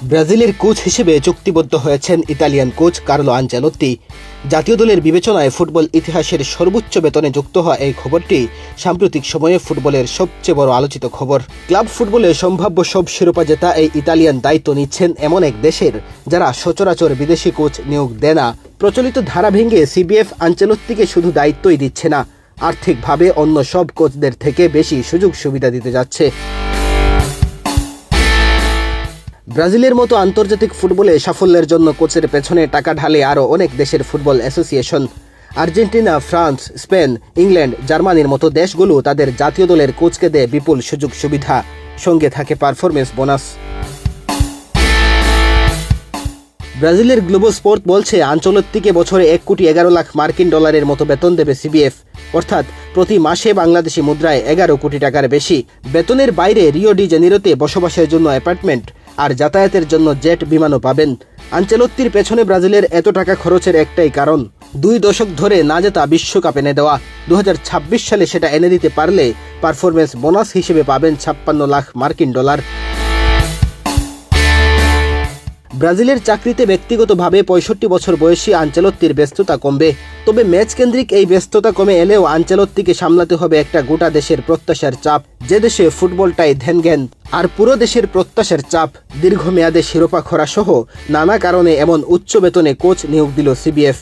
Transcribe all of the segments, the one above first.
ব্রাজিলের কোচ হিসেবে চুক্তিবদ্ধ হয়েছেন ইতালিয়ান কোচ কার্লো আনচেলত্তি। জাতীয় দলের বিবেচনায় ফুটবল ইতিহাসের সর্বোচ্চ বেতনে যুক্ত হওয়া এই খবরটি সাম্প্রতিক সময়ে ফুটবলের সবচেয়ে বড় আলোচিত খবর। ক্লাব ফুটবলে সম্ভাব্য সব শিরোপা জেতা এই ইতালিয়ান দায়িত্ব নিচ্ছেন এমন এক দেশের যারা সচরাচর বিদেশি কোচ নিয়োগ দেয় না। প্রচলিত ধারা ভেঙে সিবিএফ আনচেলত্তিকে শুধু দায়িত্বই দিচ্ছে না, আর্থিকভাবে অন্য সব কোচদের থেকে বেশি সুযোগ সুবিধা দিতে যাচ্ছে। ব্রাজিলের মতো আন্তর্জাতিক ফুটবলে সাফল্যের জন্য কোচের পেছনে টাকা ঢালে আরও অনেক দেশের football association. Argentina, France, Spain, England, জার্মানির মতো দেশগুলো তাদের জাতীয় দলের কোচকে দেয় বিপুল সুযোগ সুবিধা, সঙ্গে থাকে পারফরমেন্স বোনাস। ব্রাজিলের গ্লোবো স্পোর্ট বলছে আনচেলত্তিকে বছরে 1,11,00,000 মার্কিন ডলারের মতো বেতন দেবে সিবিএফ, অর্থাৎ প্রতি মাসে বাংলাদেশি মুদ্রায় 11 কোটি টাকার বেশি। বেতনের বাইরে রিও ডি জেনিরোতে বসবাসের জন্য অ্যাপার্টমেন্ট আর যাতায়াতের জন্য জেট বিমানও পাবেন। আনচেলত্তির পেছনে ব্রাজিলের এত টাকা খরচের একটাই কারণ, 2 দশক ধরে না জেতা বিশ্বকাপ এনে দেওয়া। 2026 সালে সেটা এনে দিতে পারলে পারফরমেন্স বোনাস হিসেবে পাবেন 56 লাখ মার্কিন ডলার। ব্রাজিলের চাকরিতে ব্যক্তিগতভাবে 65 বছর বয়সী আনচেলত্তির ব্যস্ততা কমবে, তবে ম্যাচ কেন্দ্রিক এই ব্যস্ততা কমে এলেও আনচেলত্তিকে সামলাতে হবে একটা গোটা দেশের প্রত্যাশার চাপ, যে দেশে ফুটবলটাই ধ্যান-জ্ঞান। আর পুরো দেশের প্রত্যাশার চাপ, দীর্ঘমেয়াদে শিরোপা খরা সহ নানা কারণে এমন উচ্চ বেতনে কোচ নিয়োগ দিল সিবিএফ।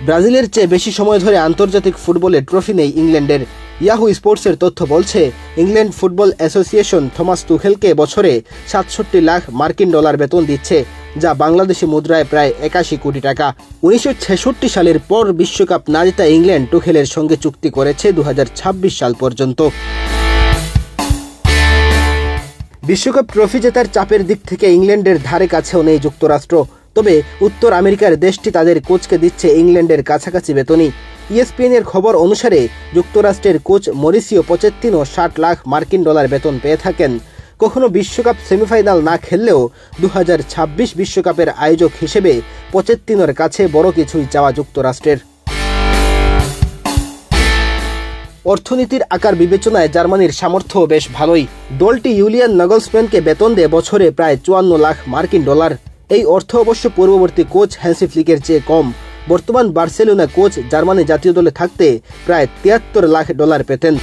ব্রাজিলের চেয়ে বেশি সময় ধরে আন্তর্জাতিক ফুটবলে ট্রফি নেই ইংল্যান্ডের। ইয়াহু স্পোর্টসের তথ্য বলছে ইংল্যান্ড ফুটবল অ্যাসোসিয়েশন থমাস তুখেলকে বছরে 67 লাখ মার্কিন ডলার বেতন দিচ্ছে, যা বাংলাদেশি মুদ্রায় প্রায় 81 কোটি টাকা। 1966 সালের পর বিশ্বকাপ না জেতা ইংল্যান্ড তুখেলের সঙ্গে চুক্তি করেছে 2026 সাল পর্যন্ত। বিশ্বকাপ ট্রফি জেতার চাপের দিক থেকে ইংল্যান্ডের ধারে কাছেও নেই যুক্তরাষ্ট্র, তবে উত্তর আমেরিকার দেশটি তাদের কোচকে দিচ্ছে ইংল্যান্ডের কাছাকাছি বেতনই। ইএসপিএনের খবর অনুসারে যুক্তরাষ্ট্রের কোচ মরিসিও পোচেত্তিনো 60 লাখ মার্কিন ডলার বেতন পেয়ে থাকেন। কখনো বিশ্বকাপ সেমিফাইনাল না খেললেও 2026 বিশ্বকাপের আয়োজক হিসেবে পোচেত্তিনোর কাছে বড় কিছুই চাওয়া যুক্তরাষ্ট্রের। অর্থনীতির আকার বিবেচনায় জার্মানির সামর্থ্য বেশ ভালোই। দলটি ইউলিয়ান নাগলসম্যানকে বেতন দেয় বছরে প্রায় 54 লাখ মার্কিন ডলার। এই অর্থ অবশ্য পূর্ববর্তী কোচ হ্যান্সি ফ্লিকের চেয়ে কম। বর্তমান বার্সেলোনা কোচ জার্মানি জাতীয় দলে থাকতে প্রায় 73 লাখ ডলার পেতেন।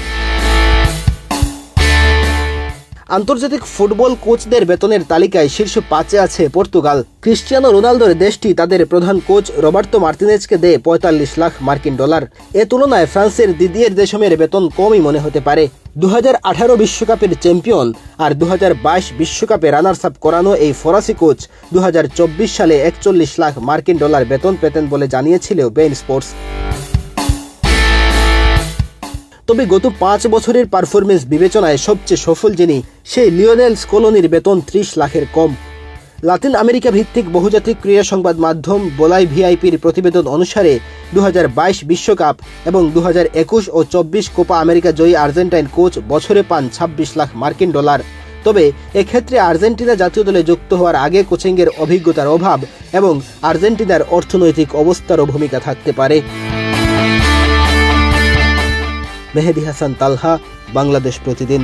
আন্তর্জাতিক ফুটবল কোচদের বেতনের তালিকায় শীর্ষ 5-এ আছে পর্তুগাল। ক্রিস্টিয়ানো রোনালদোর দেশটি তাদের প্রধান কোচ রবার্তো মার্তিনেজকে দেয় 45 লাখ মার্কিন ডলার। এ তুলনায় ফ্রান্সের দিদিয়ের দেশমের বেতন কমই মনে হতে পারে। 2018 বিশ্বকাপের চ্যাম্পিয়ন আর 2022 বিশ্বকাপে রানার্স আপ করানো এই ফরাসি কোচ 2024 সালে 41 লাখ মার্কিন ডলার বেতন পেতেন বলে জানিয়েছিল বেইন স্পোর্টস। তবে গত 5 বছরের পারফরমেন্স বিবেচনায় সবচেয়ে সফল যিনি, সেই লিওনেল স্কলোনির বেতন 30 লাখের কম। লাতিন আমেরিকা ভিত্তিক বহুজাতিক ক্রীড়া সংবাদ মাধ্যম বলাই ভিআইপির প্রতিবেদন অনুসারে 2022 বিশ্বকাপ এবং 2021 ও 24 কোপা আমেরিকা জয়ী আর্জেন্টাইন কোচ বছরে পান 26 লাখ মার্কিন ডলার। তবে এক্ষেত্রে আর্জেন্টিনা জাতীয় দলে যুক্ত হওয়ার আগে কোচিংয়ের অভিজ্ঞতার অভাব এবং আর্জেন্টিনার অর্থনৈতিক অবস্থারও ভূমিকা থাকতে পারে। মেহেদী হাসান তালহা, বাংলাদেশ প্রতিদিন।